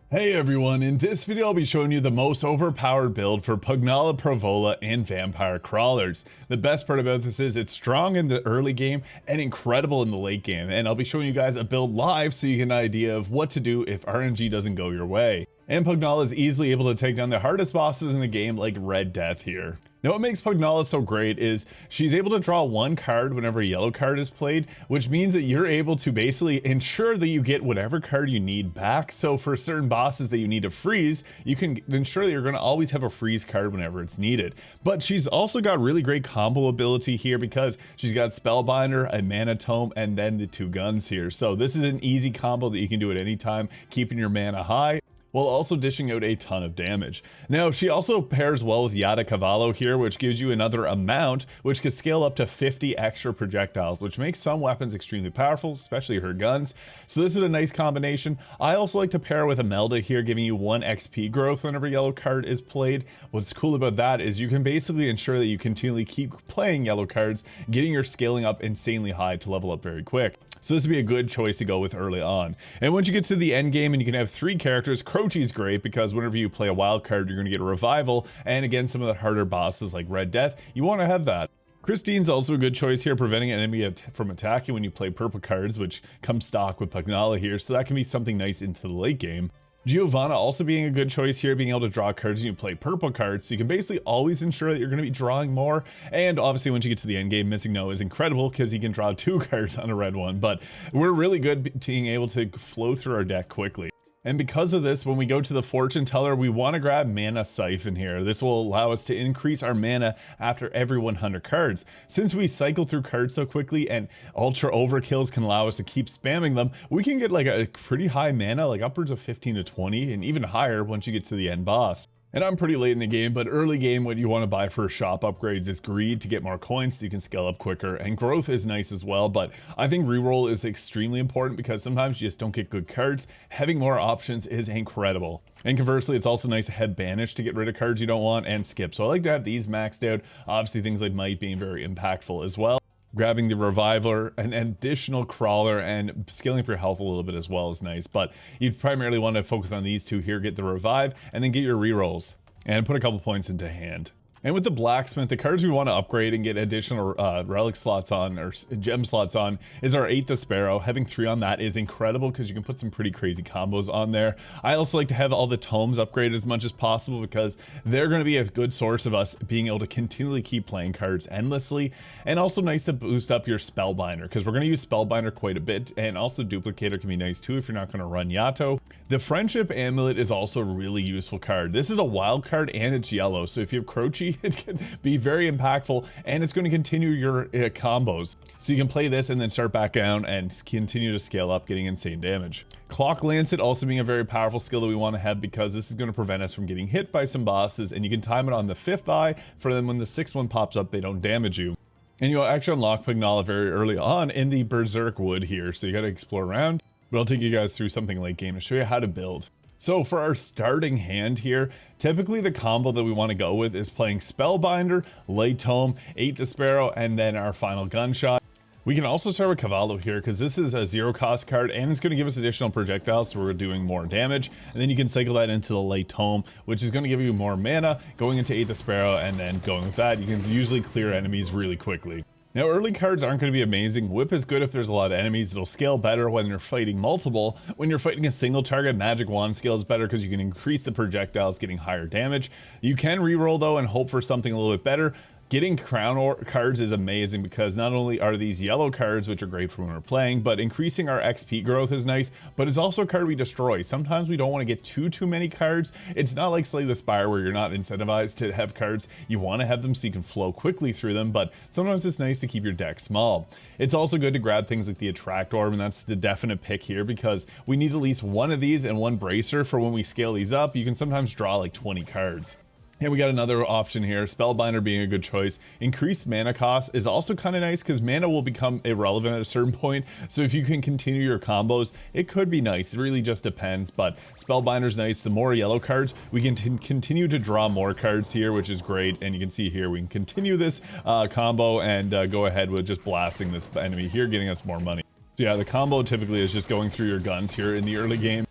Hey everyone, in this video I'll be showing you the most overpowered build for Pugnala Provola and Vampire Crawlers. The best part about this is it's strong in the early game and incredible in the late game, and I'll be showing you guys a build live so you get an idea of what to do if RNG doesn't go your way. And Pugnala is easily able to take down the hardest bosses in the game like RedDeath here. Now what makes Pugnala so great is she's able to draw one card whenever a yellow card is played, which means that you're able to basically ensure that you get whatever card you need back. So for certain bosses that you need to freeze, you can ensure that you're going to always have a freeze card whenever it's needed. But she's also got really great combo ability here because she's got Spellbinder, a Mana Tome, and then the two guns here. So this is an easy combo that you can do at any time, keeping your mana high, while also dishing out a ton of damage. Now, she also pairs well with Yada Cavallo here, which gives you another amount, which can scale up to 50 extra projectiles, which makes some weapons extremely powerful, especially her guns. So this is a nice combination. I also like to pair with Imelda here, giving you 1 XP growth whenever yellow card is played. What's cool about that is you can basically ensure that you continually keep playing yellow cards, getting your scaling up insanely high to level up very quick. So this would be a good choice to go with early on. And once you get to the end game and you can have 3 characters, Crochi's great because whenever you play a wild card, you're going to get a revival. And again, some of the harder bosses like RedDeath, you want to have that. Christine's also a good choice here, preventing an enemy from attacking when you play purple cards, which comes stock with Pugnala here. So that can be something nice into the late game. Giovanna also being a good choice here, being able to draw cards when you play purple cards, so you can basically always ensure that you're going to be drawing more. And obviously once you get to the end game, Missing No is incredible because he can draw 2 cards on a red one, but we're really good being able to flow through our deck quickly. And because of this, when we go to the fortune teller, we want to grab Mana Siphon here. This will allow us to increase our mana after every 100 cards. Since we cycle through cards so quickly and ultra overkills can allow us to keep spamming them, we can get like a pretty high mana, like upwards of 15 to 20 and even higher once you get to the end boss. And I'm pretty late in the game, but early game, what you want to buy for shop upgrades is greed to get more coins so you can scale up quicker, and growth is nice as well. But I think reroll is extremely important because sometimes you just don't get good cards. Having more options is incredible. And conversely, it's also nice to have banish to get rid of cards you don't want, and skip. So I like to have these maxed out. Obviously things like might being very impactful as well. Grabbing the reviver, an additional crawler, and scaling up your health a little bit as well is nice, but you primarily want to focus on these two here, get the revive, and then get your rerolls, and put a couple points into hand. And with the blacksmith, the cards we want to upgrade and get additional relic slots on, or gem slots on, is our 8th Sparrow. Having 3 on that is incredible because you can put some pretty crazy combos on there. I also like to have all the tomes upgraded as much as possible because they're going to be a good source of us being able to continually keep playing cards endlessly. And also nice to boost up your Spellbinder because we're going to use Spellbinder quite a bit, and also Duplicator can be nice too if you're not going to run Yato. The Friendship Amulet is also a really useful card. This is a wild card and it's yellow, so if you have Croci, it can be very impactful, and it's going to continue your combos. So you can play this and then start back down and continue to scale up, getting insane damage. Clock Lancet also being a very powerful skill that we want to have because this is going to prevent us from getting hit by some bosses, and you can time it on the 5th eye for then when the 6th one pops up, they don't damage you. And you'll actually unlock Pugnala very early on in the Berserk Wood here, so you got to explore around. But I'll take you guys through something late game to show you how to build. So for our starting hand here, typically the combo that we want to go with is playing Spellbinder, Light Tome, 8th Sparrow, and then our final gunshot. We can also start with Cavallo here because this is a 0 cost card and it's going to give us additional projectiles, so we're doing more damage. And then you can cycle that into the Light Tome, which is going to give you more mana, going into 8th Sparrow, and then going with that, you can usually clear enemies really quickly. Now, early cards aren't going to be amazing. Whip is good if there's a lot of enemies. It'll scale better when you're fighting multiple. When you're fighting a single target, Magic Wand scales better because you can increase the projectiles, getting higher damage. You can reroll though and hope for something a little bit better. Getting crown cards is amazing because not only are these yellow cards, which are great for when we're playing, but increasing our XP growth is nice, but it's also a card we destroy. Sometimes we don't want to get too many cards. It's not like Slay the Spire where you're not incentivized to have cards. You want to have them so you can flow quickly through them, but sometimes it's nice to keep your deck small. It's also good to grab things like the Attract Orb, and that's the definite pick here because we need at least 1 of these and 1 bracer for when we scale these up. You can sometimes draw like 20 cards. And we got another option here, Spellbinder being a good choice. Increased mana cost is also kind of nice because mana will become irrelevant at a certain point. So if you can continue your combos, it could be nice. It really just depends, but Spellbinder's nice. The more yellow cards, we can continue to draw more cards here, which is great. And you can see here, we can continue this combo and go ahead with just blasting this enemy here, getting us more money. So yeah, the combo typically is just going through your guns here in the early game.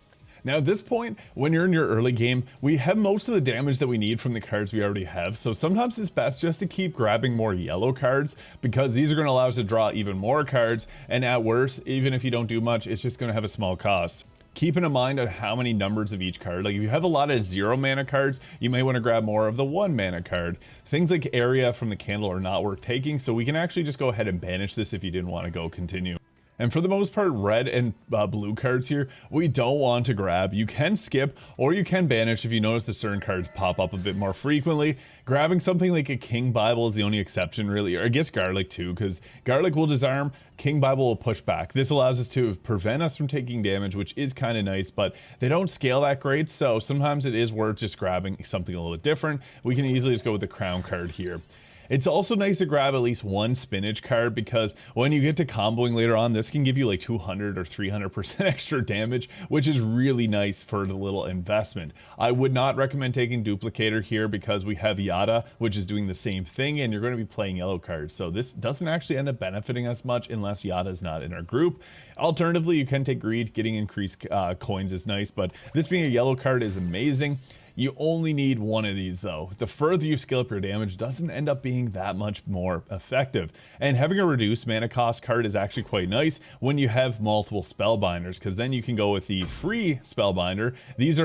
Now at this point, when you're in your early game, we have most of the damage that we need from the cards we already have, so sometimes it's best just to keep grabbing more yellow cards, because these are going to allow us to draw even more cards, and at worst, even if you don't do much, it's just going to have a small cost. Keeping in mind on how many numbers of each card. Like if you have a lot of 0 mana cards, you may want to grab more of the 1 mana card. Things like area from the candle are not worth taking, so we can actually just go ahead and banish this if you didn't want to go continue. And for the most part, red and blue cards here, we don't want to grab. You can skip or you can banish if you notice the certain cards pop up a bit more frequently. Grabbing something like a King Bible is the only exception really, or I guess Garlic too, because Garlic will disarm, King Bible will push back. This allows us to prevent us from taking damage, which is kind of nice, but they don't scale that great, so sometimes it is worth just grabbing something a little different. We can easily just go with the Crown card here. It's also nice to grab at least one Spinach card, because when you get to comboing later on, this can give you like 200 or 300% extra damage, which is really nice for the little investment. I would not recommend taking Duplicator here because we have Yada, which is doing the same thing, and you're going to be playing yellow cards. So this doesn't actually end up benefiting us much unless Yada is not in our group. Alternatively, you can take Greed. Getting increased coins is nice, but this being a yellow card is amazing. You only need one of these though. The further you scale up your damage doesn't end up being that much more effective. And having a reduced mana cost card is actually quite nice when you have multiple spellbinders, because then you can go with the free spellbinder. These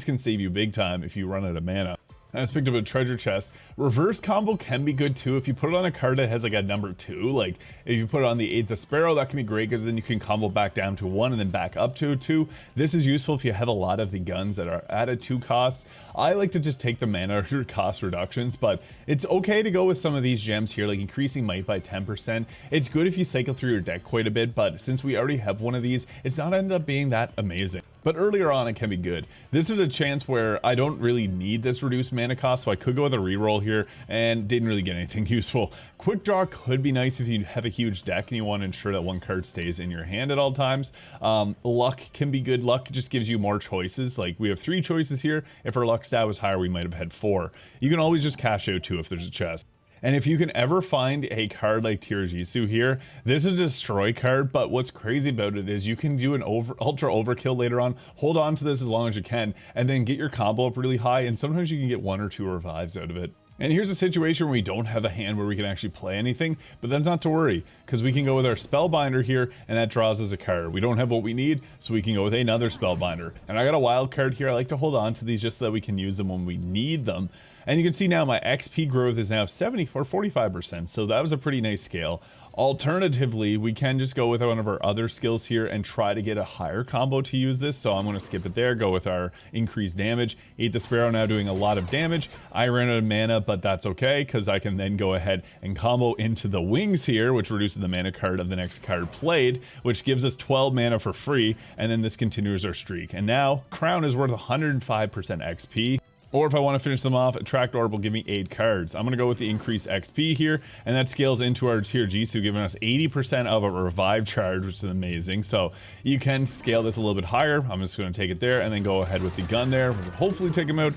can save you big time if you run out of mana. I just picked up a treasure chest. Reverse combo can be good too if you put it on a card that has like a number 2. Like if you put it on the 8th Sparrow, that can be great because then you can combo back down to 1 and then back up to 2. This is useful if you have a lot of the guns that are at a 2 cost. I like to just take the mana cost reductions, but it's okay to go with some of these gems here, like increasing might by 10%. It's good if you cycle through your deck quite a bit, but since we already have one of these, it's not ended up being that amazing. But earlier on, it can be good. This is a chance where I don't really need this reduced mana cost, so I could go with a reroll here and didn't really get anything useful. Quick draw could be nice if you have a huge deck and you want to ensure that one card stays in your hand at all times. Luck can be good. Luck just gives you more choices. Like we have 3 choices here. If our luck stat was higher, we might have had 4. You can always just cash out 2 if there's a chest. And if you can ever find a card like Tirajisu here, this is a destroy card, but what's crazy about it is you can do an ultra overkill later on, hold on to this as long as you can, and then get your combo up really high, and sometimes you can get 1 or 2 revives out of it. And here's a situation where we don't have a hand where we can actually play anything, but that's not to worry, because we can go with our Spellbinder here, and that draws us a card. We don't have what we need, so we can go with another Spellbinder. And I got a wild card here. I like to hold on to these just so that we can use them when we need them. And you can see now my XP growth is now 70 or 45%, so that was a pretty nice scale. Alternatively, we can just go with one of our other skills here and try to get a higher combo to use this, so I'm going to skip it there, go with our increased damage. 8th Sparrow now doing a lot of damage. I ran out of mana, but that's okay, because I can then go ahead and combo into the wings here, which reduces the mana card of the next card played, which gives us 12 mana for free, and then this continues our streak. And now, Crown is worth 105% XP. Or if I want to finish them off, Attract Orb will give me 8 cards. I'm going to go with the increased XP here, and that scales into our Tirajisu, giving us 80% of a revive charge, which is amazing. So you can scale this a little bit higher. I'm just going to take it there and then go ahead with the gun there. We'll hopefully take him out.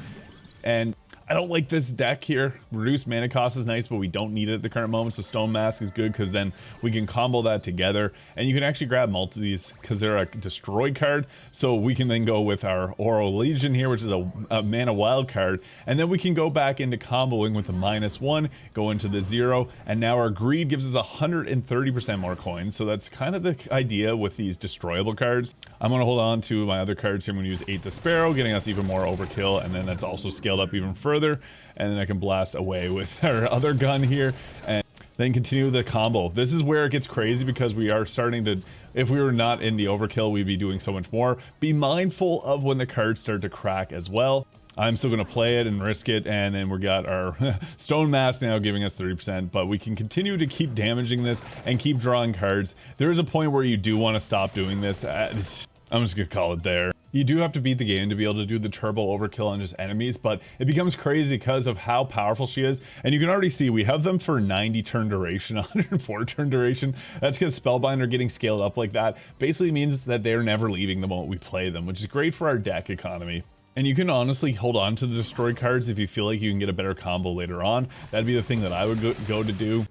And I don't like this deck here. Reduced mana cost is nice, but we don't need it at the current moment. So Stone Mask is good because then we can combo that together. And you can actually grab multiple of these because they're a destroy card. So we can then go with our Oral Legion here, which is a mana wild card. And then we can go back into comboing with the -1, go into the 0. And now our Greed gives us 130% more coins. So that's kind of the idea with these destroyable cards. I'm going to hold on to my other cards here. I'm going to use 8th Sparrow, getting us even more overkill. And then that's also scaled up even further. And then I can blast away with our other gun here and then continue the combo. This is where it gets crazy because we are starting to, if we were not in the overkill, we'd be doing so much more. Be mindful of when the cards start to crack as well. I'm still going to play it and risk it, and then we got our Stone Mask now giving us 30%, but we can continue to keep damaging this and keep drawing cards. There is a point where you do want to stop doing this. I'm just going to call it there. You do have to beat the game to be able to do the Turbo Overkill on just enemies, but it becomes crazy because of how powerful she is. And you can already see we have them for 90 turn duration, 104 turn duration. That's because Spellbinder getting scaled up like that basically means that they're never leaving the moment we play them, which is great for our deck economy. And you can honestly hold on to the destroy cards if you feel like you can get a better combo later on. That'd be the thing that I would go to do.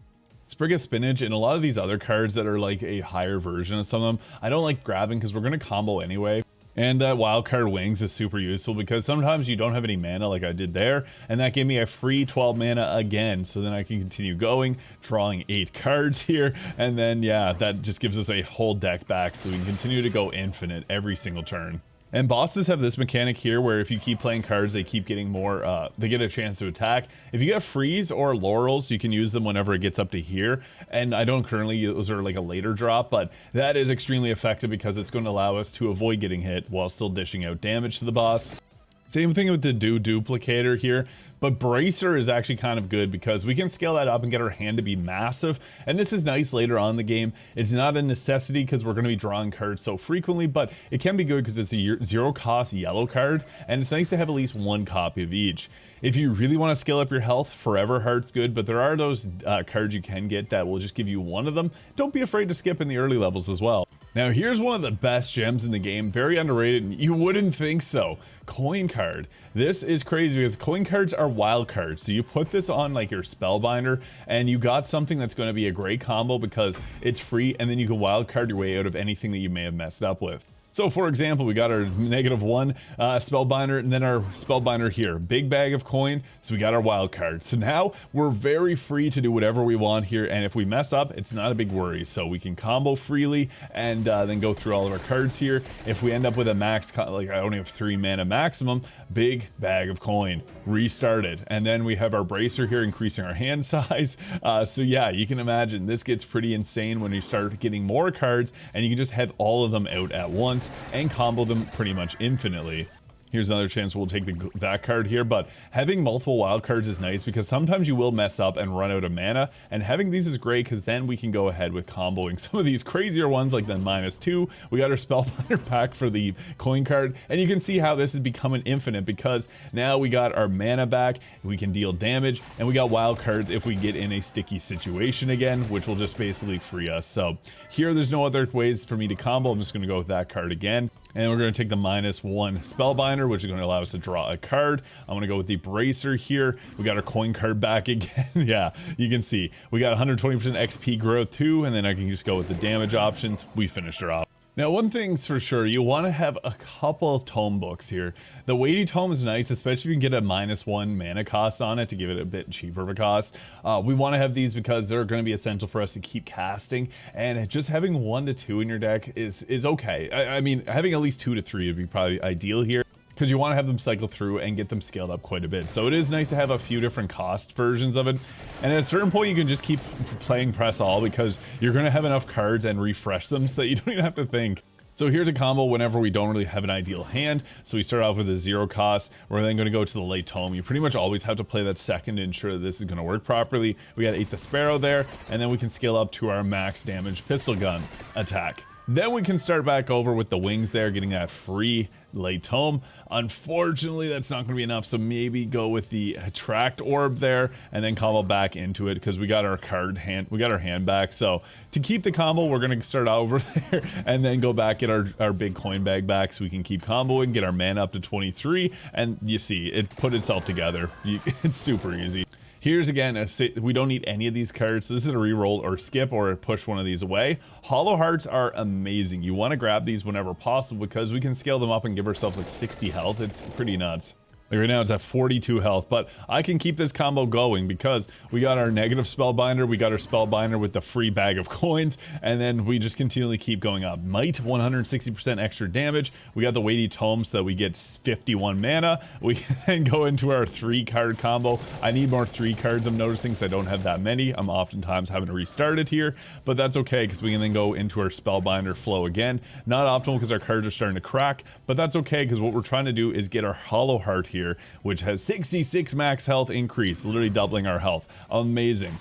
Sprig of Spinach and a lot of these other cards that are like a higher version of some of them, I don't like grabbing because we're going to combo anyway. And that wildcard wings is super useful because sometimes you don't have any mana like I did there, and that gave me a free 12 mana again, so then I can continue going, drawing 8 cards here, and then yeah, that just gives us a whole deck back so we can continue to go infinite every single turn. And bosses have this mechanic here where if you keep playing cards, they keep getting more, they get a chance to attack. If you get freeze or laurels, you can use them whenever it gets up to here. And I don't currently use, those are like a later drop, but that is extremely effective because it's going to allow us to avoid getting hit while still dishing out damage to the boss. Same thing with the duplicator here, but bracer is actually kind of good because we can scale that up and get our hand to be massive. And this is nice later on in the game. It's not a necessity because we're going to be drawing cards so frequently, but it can be good because it's a 0 cost yellow card, and it's nice to have at least 1 copy of each. If you really want to scale up your health, Forever Heart's good, but there are those cards you can get that will just give you 1 of them. Don't be afraid to skip in the early levels as well. Now here's one of the best gems in the game, very underrated, and you wouldn't think so. Coin card. This is crazy because coin cards are wild cards. So you put this on like your spellbinder and you got something that's going to be a great combo because it's free, and then you can wild card your way out of anything that you may have messed up with. So for example, we got our -1 spellbinder, and then our spellbinder here, big bag of coin. So we got our wild card. So now we're very free to do whatever we want here. And if we mess up, it's not a big worry. So we can combo freely and then go through all of our cards here. If we end up with a max, like I only have 3 mana maximum, big bag of coin, restart it. And then we have our bracer here, increasing our hand size. So yeah, you can imagine this gets pretty insane when you start getting more cards and you can just have all of them out at once and combo them pretty much infinitely. Here's another chance we'll take that card here, but having multiple wild cards is nice because sometimes you will mess up and run out of mana, and having these is great because then we can go ahead with comboing some of these crazier ones like the -2. We got our spellbinder pack for the coin card, and you can see how this is becoming infinite because now we got our mana back, we can deal damage, and we got wild cards if we get in a sticky situation again, which will just basically free us. So here there's no other ways for me to combo. I'm just going to go with that card again. And we're going to take the -1 spellbinder, which is going to allow us to draw a card. I'm going to go with the bracer here. We got our coin card back again. Yeah, you can see we got 120% XP growth too, and then I can just go with the damage options. We finished her off. Now, one thing's for sure, you want to have a couple of tome books here. The weighty tome is nice, especially if you can get a -1 mana cost on it to give it a bit cheaper of a cost. We want to have these because they're going to be essential for us to keep casting, and just having 1 to 2 in your deck is okay. I mean, having at least 2 to 3 would be probably ideal here, because you want to have them cycle through and get them scaled up quite a bit. So it is nice to have a few different cost versions of it. And at a certain point, you can just keep playing press all because you're going to have enough cards and refresh them so that you don't even have to think. So here's a combo whenever we don't really have an ideal hand. So we start off with a 0 cost. We're then going to go to the late tome. You pretty much always have to play that second to ensure that this is going to work properly. We got 8 the Sparrow there, and then we can scale up to our max damage pistol gun attack. Then we can start back over with the wings there, getting that free late tome. Unfortunately, that's not going to be enough, so maybe go with the attract orb there and then combo back into it because we got our hand back. So to keep the combo, we're going to start over there and then go back, get our big coin bag back so we can keep comboing, get our mana up to 23, and you see it put itself together. It's super easy. Here's again, we don't need any of these cards. This is a reroll or skip or push one of these away. Hollow Hearts are amazing. You want to grab these whenever possible because we can scale them up and give ourselves like 60 health. It's pretty nuts. Like right now it's at 42 health, but I can keep this combo going because we got our negative spellbinder, we got our spellbinder with the free bag of coins, and then we just continually keep going up. Might, 160% extra damage. We got the weighty tome so that we get 51 mana. We can then go into our 3 card combo. I need more 3 cards, I'm noticing, because I don't have that many. I'm oftentimes having to restart it here, but that's okay because we can then go into our spellbinder flow again. Not optimal because our cards are starting to crack, but that's okay because what we're trying to do is get our Hollow Heart here, which has 66 max health increase, literally doubling our health. Amazing.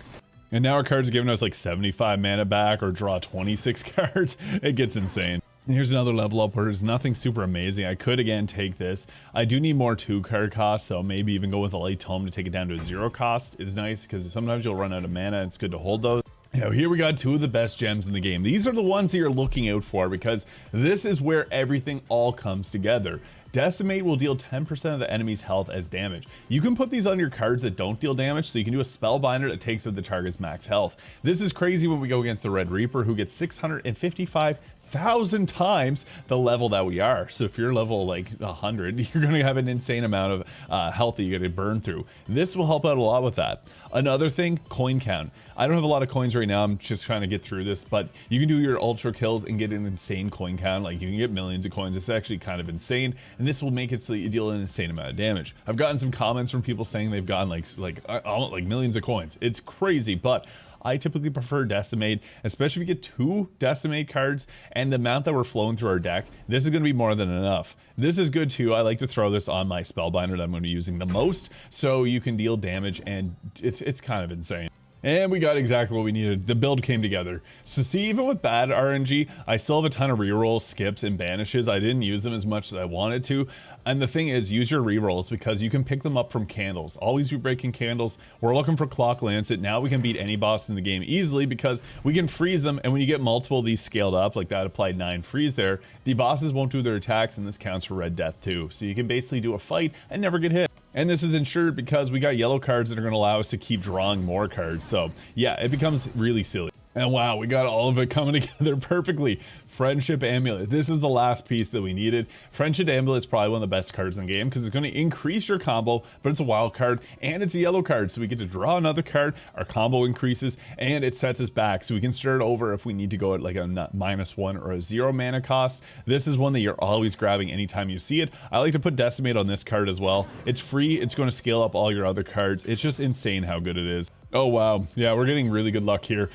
And now our cards are giving us like 75 mana back or draw 26 cards. It gets insane. And here's another level up where there's nothing super amazing. I could again take this. I do need more 2 card costs, so maybe even go with a late tome to take it down to a 0 cost is nice because sometimes you'll run out of mana and it's good to hold those. Now here we got 2 of the best gems in the game. These are the ones that you're looking out for because this is where everything all comes together. Decimate will deal 10% of the enemy's health as damage. You can put these on your cards that don't deal damage, so you can do a spellbinder that takes out the target's max health. This is crazy when we go against the RedDeath Reaper, who gets 655 1,000 times the level that we are. So if you're level like 100, you're going to have an insane amount of health that you're going to burn through. This will help out a lot with that. Another thing, coin count. I don't have a lot of coins right now. I'm just trying to get through this, but you can do your ultra kills and get an insane coin count. Like you can get millions of coins. It's actually kind of insane. And this will make it so you deal an insane amount of damage. I've gotten some comments from people saying they've gotten like millions of coins. It's crazy, but I typically prefer Decimate, especially if you get 2 Decimate cards and the amount that we're flowing through our deck. This is going to be more than enough. This is good too. I like to throw this on my Spellbinder that I'm going to be using the most, so you can deal damage, and it's kind of insane. And we got exactly what we needed. The build came together. So see, even with bad RNG, I still have a ton of rerolls, skips, and banishes. I didn't use them as much as I wanted to. And the thing is, use your rerolls because you can pick them up from candles. Always be breaking candles. We're looking for Clock Lancet. Now we can beat any boss in the game easily because we can freeze them. And when you get multiple of these scaled up, like that applied 9 freeze there, the bosses won't do their attacks, and this counts for RedDeath too. So you can basically do a fight and never get hit. And this is ensured because we got yellow cards that are going to allow us to keep drawing more cards. So yeah, it becomes really silly. And wow, we got all of it coming together perfectly. Friendship Amulet. This is the last piece that we needed. Friendship Amulet is probably one of the best cards in the game because it's going to increase your combo, but it's a wild card and it's a yellow card. So we get to draw another card, our combo increases, and it sets us back. So we can start over if we need to go at like a -1 or a 0 mana cost. This is one that you're always grabbing anytime you see it. I like to put Decimate on this card as well. It's free. It's going to scale up all your other cards. It's just insane how good it is. Oh wow, yeah, we're getting really good luck here.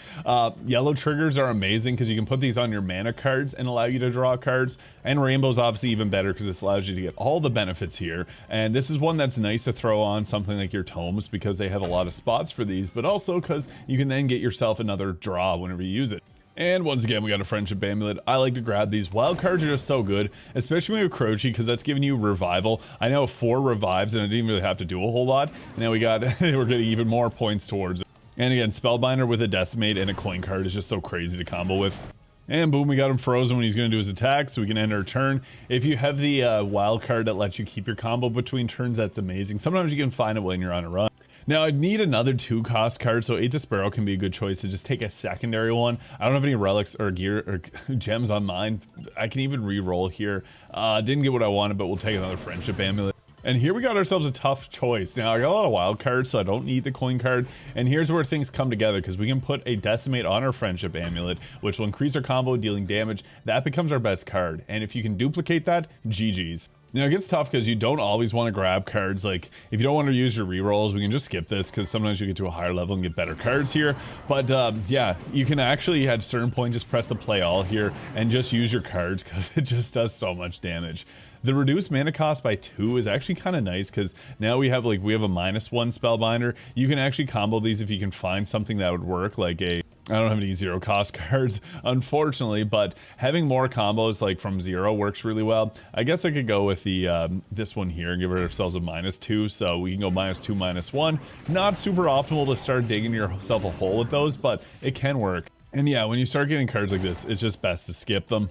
Yellow triggers are amazing because you can put these on your mana cards and allow you to draw cards, and rainbow's obviously even better because this allows you to get all the benefits here. And this is one that's nice to throw on something like your tomes because they have a lot of spots for these, but also because you can then get yourself another draw whenever you use it. And once again, we got a Friendship Amulet. I like to grab these. Wild cards are just so good, especially when you have Croce, because that's giving you revival. I now have 4 revives, and I didn't really have to do a whole lot. And now we're getting even more points towards it. And again, Spellbinder with a Decimate and a coin card is just so crazy to combo with. And boom, we got him frozen when he's going to do his attack, so we can end our turn. If you have the wild card that lets you keep your combo between turns, that's amazing. Sometimes you can find it when you're on a run. Now I'd need another 2 cost card, so 8 the Sparrow can be a good choice to just take a secondary one. I don't have any relics or gear or gems on mine. I can even re-roll here. Didn't get what I wanted, but we'll take another Friendship Amulet. And here we got ourselves a tough choice. Now I got a lot of wild cards, so I don't need the coin card. And here's where things come together, because we can put a Decimate on our Friendship Amulet, which will increase our combo dealing damage. That becomes our best card. And if you can duplicate that, GG's. Now it gets tough because you don't always want to grab cards. Like if you don't want to use your rerolls, we can just skip this because sometimes you get to a higher level and get better cards here. But yeah, you can actually at a certain point just press the play all here and just use your cards because it just does so much damage. The reduced mana cost by 2 is actually kind of nice because now we have a -1 Spellbinder. You can actually combo these if you can find something that would work, like a I don't have any 0 cost cards, unfortunately, but having more combos like from 0 works really well. I guess I could go with the this one here and give ourselves a -2, so we can go -2, -1. Not super optimal to start digging yourself a hole with those, but it can work. And yeah, when you start getting cards like this, it's just best to skip them.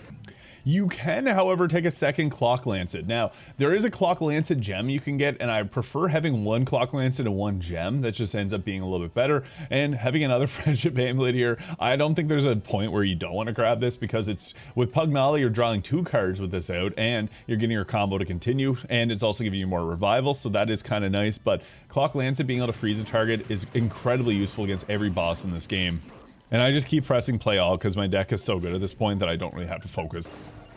You can, however, take a second Clock Lancet. Now, there is a Clock Lancet gem you can get, and I prefer having 1 Clock Lancet and 1 gem. That just ends up being a little bit better. And having another Friendship Amulet here, I don't think there's a point where you don't want to grab this because it's with Pugnala, you're drawing 2 cards with this out, and you're getting your combo to continue, and it's also giving you more revival, so that is kind of nice. But Clock Lancet being able to freeze a target is incredibly useful against every boss in this game. And I just keep pressing play all because my deck is so good at this point that I don't really have to focus.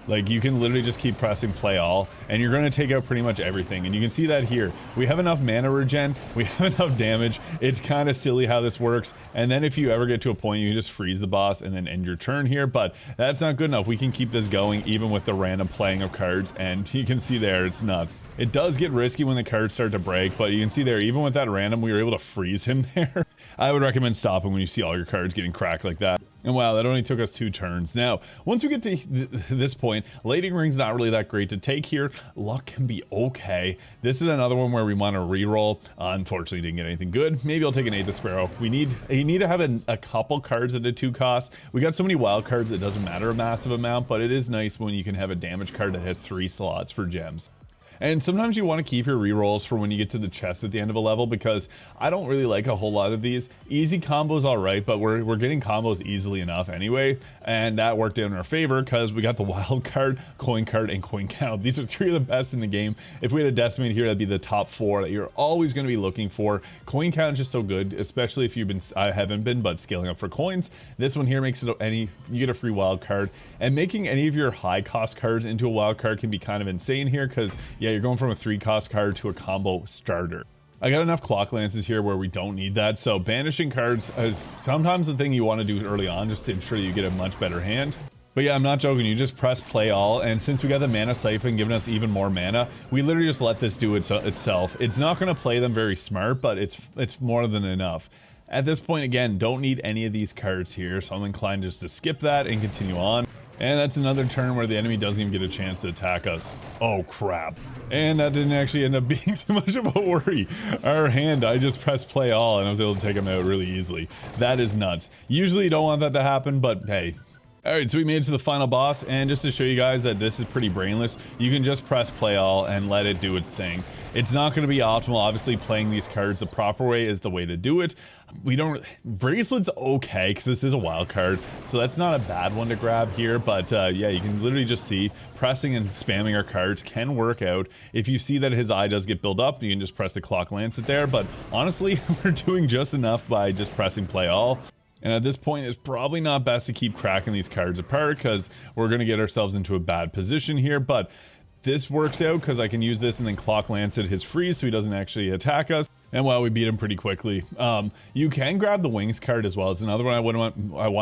Like you can literally just keep pressing play all and you're going to take out pretty much everything. And you can see that here. We have enough mana regen. We have enough damage. It's kind of silly how this works. And then if you ever get to a point, you can just freeze the boss and then end your turn here. But that's not good enough. We can keep this going even with the random playing of cards. And you can see there, it's nuts. It does get risky when the cards start to break, but you can see there, even with that random, we were able to freeze him there. I would recommend stopping when you see all your cards getting cracked like that. And wow, that only took us 2 turns. Now, once we get to this point, Lading Ring's not really that great to take here. Luck can be okay. This is another one where we want to re-roll. Unfortunately, didn't get anything good. Maybe I'll take an 8 the Sparrow. You need to have a couple cards at a 2 cost. We got so many wild cards that doesn't matter a massive amount, but it is nice when you can have a damage card that has 3 slots for gems. And sometimes you want to keep your rerolls for when you get to the chest at the end of a level, because I don't really like a whole lot of these. Easy combos alright, but we're getting combos easily enough anyway, and that worked out in our favor because we got the wild card, coin and coin count. These are 3 of the best in the game. If we had a Decimate here, that'd be the top 4 that you're always going to be looking for. Coin count is just so good, especially if you've been, I haven't been, but scaling up for coins. This one here makes it you get a free wild card, and making any of your high cost cards into a wild card can be kind of insane here, because yeah, you're going from a 3 cost card to a combo starter. I got enough clock lances here where we don't need that, so banishing cards is sometimes the thing you want to do early on just to ensure you get a much better hand. But yeah, I'm not joking, you just press play all, and since we got the mana siphon giving us even more mana, we literally just let this do itself. It's not going to play them very smart, but it's more than enough. At this point, again, don't need any of these cards here, so I'm inclined just to skip that and continue on. And that's another turn where the enemy doesn't even get a chance to attack us. Oh crap. And that didn't actually end up being too much of a worry. Our hand, I just pressed play all and I was able to take him out really easily. That is nuts. Usually you don't want that to happen, but hey. Alright, so we made it to the final boss, and just to show you guys that this is pretty brainless, you can just press play all and let it do its thing. It's not going to be optimal. Obviously, playing these cards the proper way is the way to do it. Bracelets okay, because this is a wild card, so that's not a bad one to grab here, but yeah, you can literally just see pressing and spamming our cards can work out. If you see that his eye does get built up, you can just press the clock Lancet there, but honestly, we're doing just enough by just pressing play all. And at this point, it's probably not best to keep cracking these cards apart, because we're going to get ourselves into a bad position here, but this works out because I can use this and then clock Lancet his freeze so he doesn't actually attack us. And well, we beat him pretty quickly. You can grab the wings card as well. It's another one I want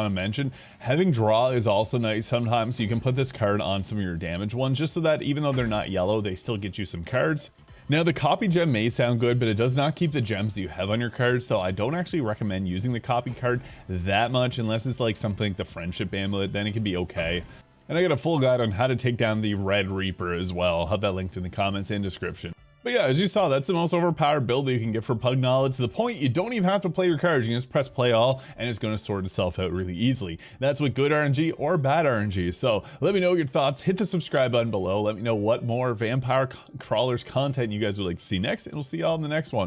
to mention. Having draw is also nice sometimes. So you can put this card on some of your damage ones, just so that even though they're not yellow, they still get you some cards. Now, the copy gem may sound good, but it does not keep the gems you have on your cards, so I don't actually recommend using the copy card that much unless it's like something like the friendship amulet, then it can be okay. And I got a full guide on how to take down the Red Reaper as well. I'll have that linked in the comments and description. But yeah, as you saw, that's the most overpowered build that you can get for Pugnala, to the point you don't even have to play your cards. You can just press play all and it's going to sort itself out really easily. That's with good RNG or bad RNG. So let me know your thoughts. Hit the subscribe button below. Let me know what more vampire crawlers content you guys would like to see next, and we'll see y'all in the next one.